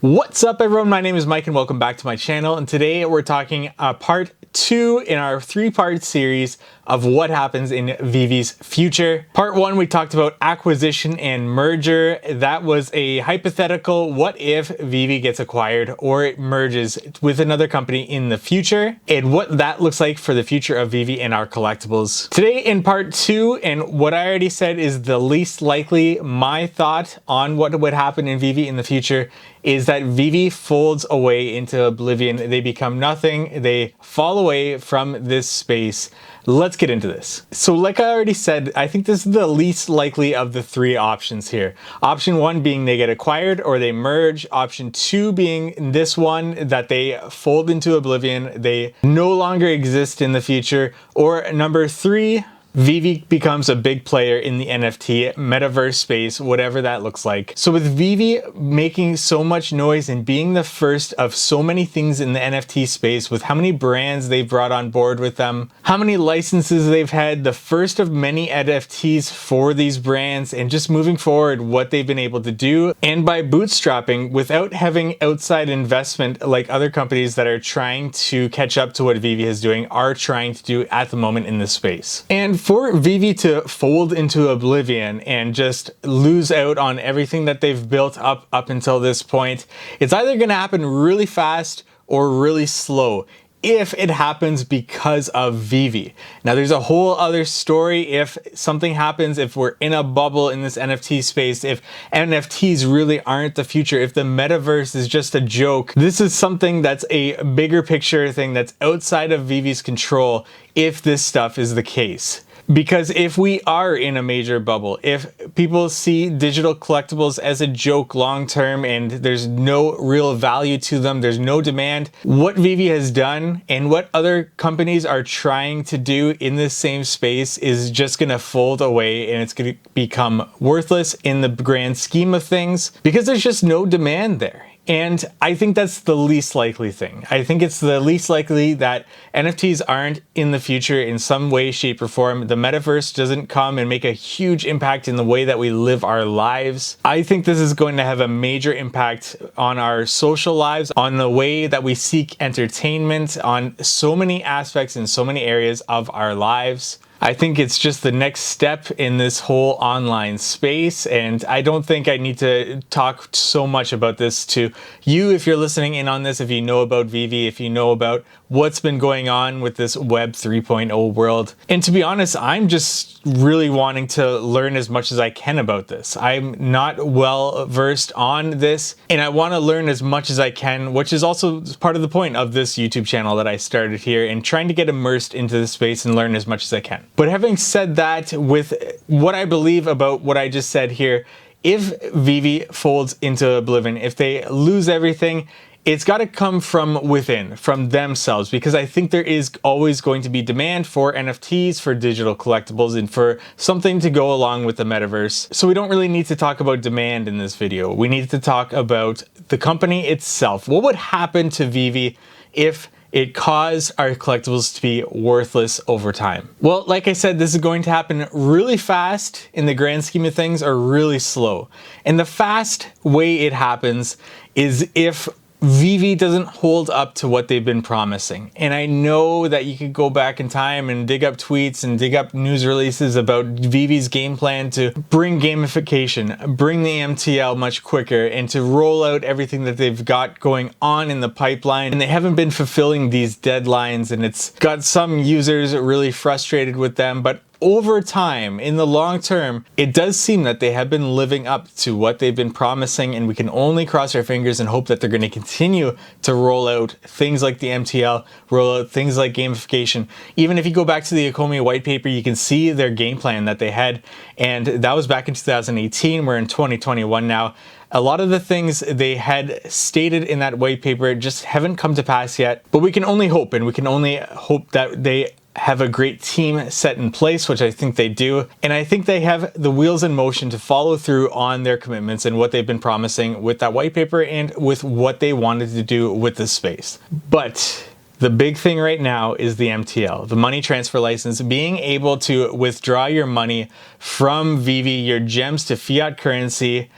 What's up everyone, my name is Mike and welcome back to my channel, and today we're talking part 2 in our 3-part series of what happens in VeVe's future. Part 1 we talked about acquisition and merger. That was a hypothetical what if VeVe gets acquired or it merges with another company in the future, and what that looks like for the future of VeVe and our collectibles. Today in part 2, and what I already said is the least likely, my thought on what would happen in VeVe in the future is that VeVe folds away into oblivion. They become nothing. They fall away from this space. Let's get into this. So like I already said, I think this is the least likely of the 3 options here. Option 1 being they get acquired or they merge. Option 2 being this one, that they fold into oblivion. They no longer exist in the future. Or number 3, VeVe becomes a big player in the NFT metaverse space, whatever that looks like. So with VeVe making so much noise and being the first of so many things in the NFT space, with how many brands they've brought on board with them, how many licenses they've had, the first of many NFTs for these brands, and just moving forward what they've been able to do, and by bootstrapping without having outside investment like other companies that are trying to catch up to what VeVe is doing are trying to do at the moment in this space. And for VeVe to fold into oblivion and just lose out on everything that they've built up until this point, it's either going to happen really fast or really slow if it happens because of VeVe. Now there's a whole other story if something happens, if we're in a bubble in this NFT space, if NFTs really aren't the future, if the metaverse is just a joke. This is something that's a bigger picture thing that's outside of VeVe's control if this stuff is the case. Because if we are in a major bubble, if people see digital collectibles as a joke long term and there's no real value to them, there's no demand, what VeVe has done and what other companies are trying to do in this same space is just gonna fold away, and it's gonna become worthless in the grand scheme of things because there's just no demand there. And I think that's the least likely thing. I think it's the least likely that NFTs aren't in the future in some way, shape, or form. The metaverse doesn't come and make a huge impact in the way that we live our lives. I think this is going to have a major impact on our social lives, on the way that we seek entertainment, on so many aspects in so many areas of our lives. I think it's just the next step in this whole online space, and I don't think I need to talk so much about this to you if you're listening in on this, if you know about VeVe, if you know about what's been going on with this Web 3.0 world. And to be honest, I'm just really wanting to learn as much as I can about this. I'm not well versed on this, and I want to learn as much as I can, which is also part of the point of this YouTube channel that I started here, and trying to get immersed into the space and learn as much as I can. But having said that, with what I believe about what I just said here, if VeVe folds into oblivion, if they lose everything, it's got to come from within, from themselves, because I think there is always going to be demand for NFTs, for digital collectibles, and for something to go along with the metaverse. So we don't really need to talk about demand in this video. We need to talk about the company itself. What would happen to VeVe if it caused our collectibles to be worthless over time? Well, like I said, this is going to happen really fast in the grand scheme of things, or really slow. And the fast way it happens is if VeVe doesn't hold up to what they've been promising. And I know that you could go back in time and dig up tweets and dig up news releases about VeVe's game plan to bring gamification, bring the MTL much quicker, and to roll out everything that they've got going on in the pipeline. And they haven't been fulfilling these deadlines, and it's got some users really frustrated with them. But over time, in the long term, it does seem that they have been living up to what they've been promising, and we can only cross our fingers and hope that they're going to continue to roll out things like the MTL, roll out things like gamification. Even if you go back to the Ecomi white paper, you can see their game plan that they had, and that was back in 2018. We're in 2021 now. A lot of the things they had stated in that white paper just haven't come to pass yet, but we can only hope, and we can only hope that they have a great team set in place, which I think they do. And I think they have the wheels in motion to follow through on their commitments and what they've been promising with that white paper and with what they wanted to do with this space. But the big thing right now is the MTL, the money transfer license, being able to withdraw your money from VeVe, your gems to fiat currency.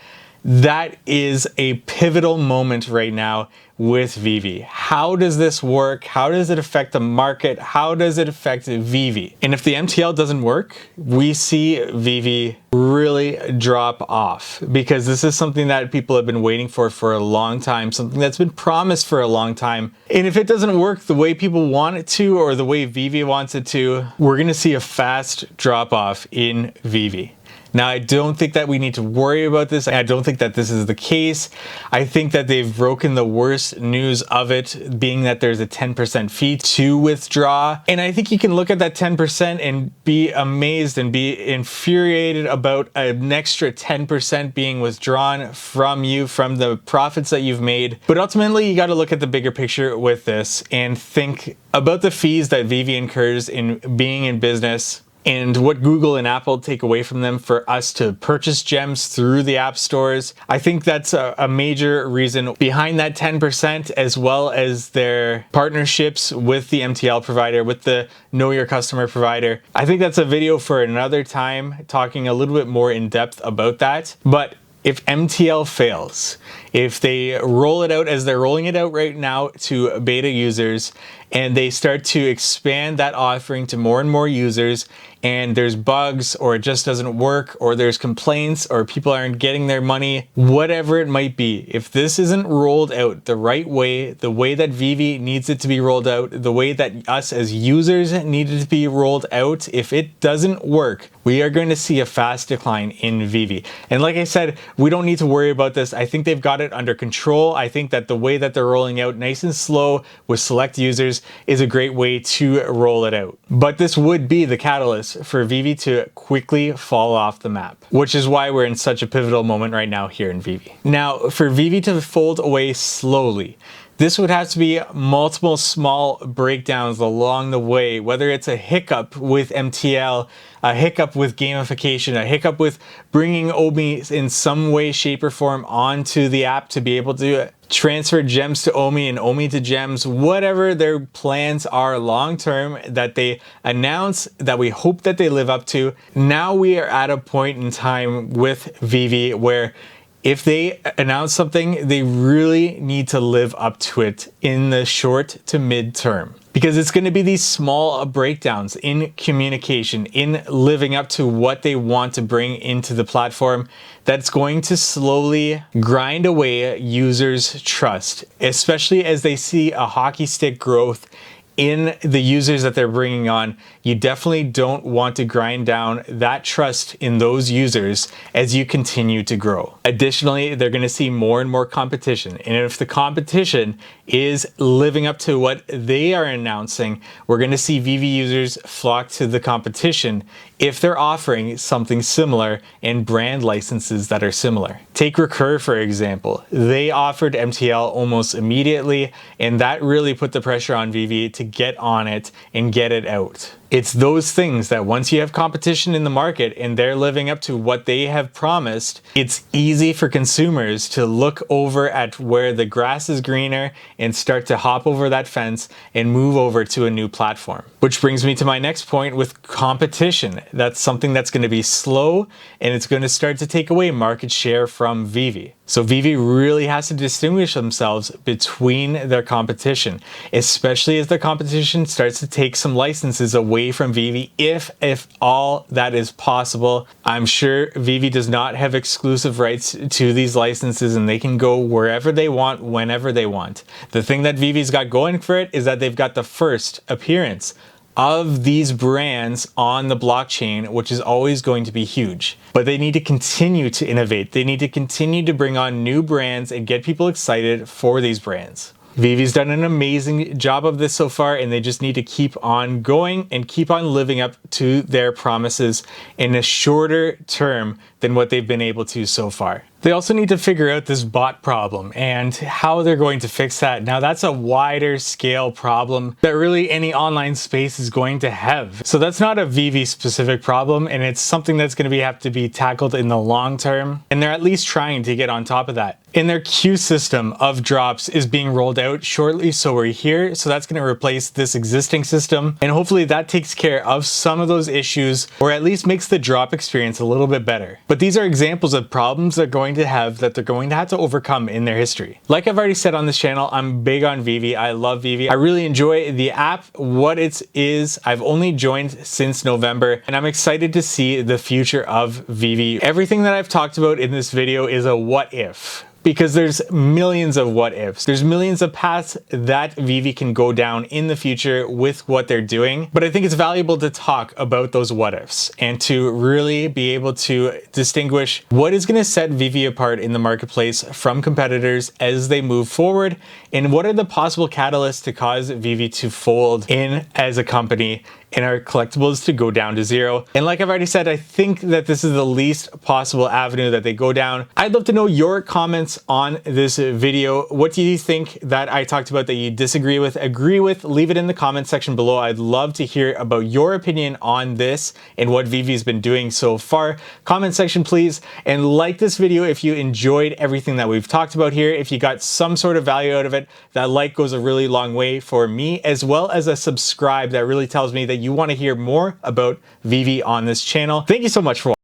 That is a pivotal moment right now with VeVe. How does this work? How does it affect the market? How does it affect VeVe? And if the MTL doesn't work, we see VeVe really drop off, because this is something that people have been waiting for a long time, something that's been promised for a long time. And if it doesn't work the way people want it to, or the way VeVe wants it to, we're gonna see a fast drop off in VeVe. Now, I don't think that we need to worry about this. I don't think that this is the case. I think that they've broken the worst news of it, being that there's a 10% fee to withdraw. And I think you can look at that 10% and be amazed and be infuriated about an extra 10% being withdrawn from you, from the profits that you've made. But ultimately, you got to look at the bigger picture with this and think about the fees that VeVe incurs in being in business, and what Google and Apple take away from them for us to purchase gems through the app stores. I think that's a major reason behind that 10%, as well as their partnerships with the MTL provider, with the Know Your Customer provider. I think that's a video for another time, talking a little bit more in depth about that. But if MTL fails, if they roll it out as they're rolling it out right now to beta users, and they start to expand that offering to more and more users, and there's bugs, or it just doesn't work, or there's complaints, or people aren't getting their money, whatever it might be, if this isn't rolled out the right way, the way that VeVe needs it to be rolled out, the way that us as users need it to be rolled out, if it doesn't work, we are going to see a fast decline in VeVe. And like I said, we don't need to worry about this. I think they've got it under control. I think that the way that they're rolling out nice and slow with select users is a great way to roll it out. But this would be the catalyst for VeVe to quickly fall off the map, which is why we're in such a pivotal moment right now here in VeVe. Now, for VeVe to fold away slowly, this would have to be multiple small breakdowns along the way, whether it's a hiccup with MTL, a hiccup with gamification, a hiccup with bringing Omi in some way, shape, or form onto the app to be able to transfer gems to Omi and Omi to gems, whatever their plans are long term that they announce, that we hope that they live up to. Now we are at a point in time with VeVe where if they announce something, they really need to live up to it in the short to mid term. Because it's going to be these small breakdowns in communication, in living up to what they want to bring into the platform, that's going to slowly grind away users' trust, especially as they see a hockey stick growth in the users that they're bringing on. You definitely don't want to grind down that trust in those users as you continue to grow. Additionally, they're going to see more and more competition. And if the competition is living up to what they are announcing, we're going to see VeVe users flock to the competition if they're offering something similar and brand licenses that are similar. Take Recur, for example. They offered MTL almost immediately, and that really put the pressure on VeVe to get on it and get it out. It's those things that once you have competition in the market and they're living up to what they have promised, it's easy for consumers to look over at where the grass is greener and start to hop over that fence and move over to a new platform. Which brings me to my next point with competition. That's something that's going to be slow, and it's going to start to take away market share from VeVe. So VeVe really has to distinguish themselves between their competition, especially as the competition starts to take some licenses away from VeVe, if all that is possible. I'm sure VeVe does not have exclusive rights to these licenses, and they can go wherever they want, whenever they want. The thing that VeVe's got going for it is that they've got the first appearance of these brands on the blockchain, which is always going to be huge. But they need to continue to innovate. They need to continue to bring on new brands and get people excited for these brands. VeVe's done an amazing job of this so far, and they just need to keep on going and keep on living up to their promises in a shorter term than what they've been able to so far. They also need to figure out this bot problem and how they're going to fix that. Now, that's a wider scale problem that really any online space is going to have. So that's not a VeVe specific problem, and it's something that's going to have to be tackled in the long term. And they're at least trying to get on top of that. And their queue system of drops is being rolled out shortly, so we're here. So that's going to replace this existing system. And hopefully that takes care of some of those issues, or at least makes the drop experience a little bit better. But these are examples of problems that are going going to have that they're going to have to overcome in their history. Like I've already said on this channel, I'm big on VeVe. I love VeVe. I really enjoy the app, what it is. I've only joined since November, and I'm excited to see the future of VeVe. Everything that I've talked about in this video is a what if, because there's millions of what ifs. There's millions of paths that VeVe can go down in the future with what they're doing. But I think it's valuable to talk about those what ifs and to really be able to distinguish what is going to set VeVe apart in the marketplace from competitors as they move forward, and what are the possible catalysts to cause VeVe to fold in as a company and our collectibles to go down to zero. And like I've already said, I think that this is the least possible avenue that they go down. I'd love to know your comments on this video. What do you think that I talked about that you disagree with, agree with? Leave it in the comment section below. I'd love to hear about your opinion on this and what VeVe's been doing so far. Comment section, please. And like this video if you enjoyed everything that we've talked about here. If you got some sort of value out of it, that like goes a really long way for me, as well as a subscribe that really tells me that you want to hear more about VeVe on this channel. Thank you so much for watching.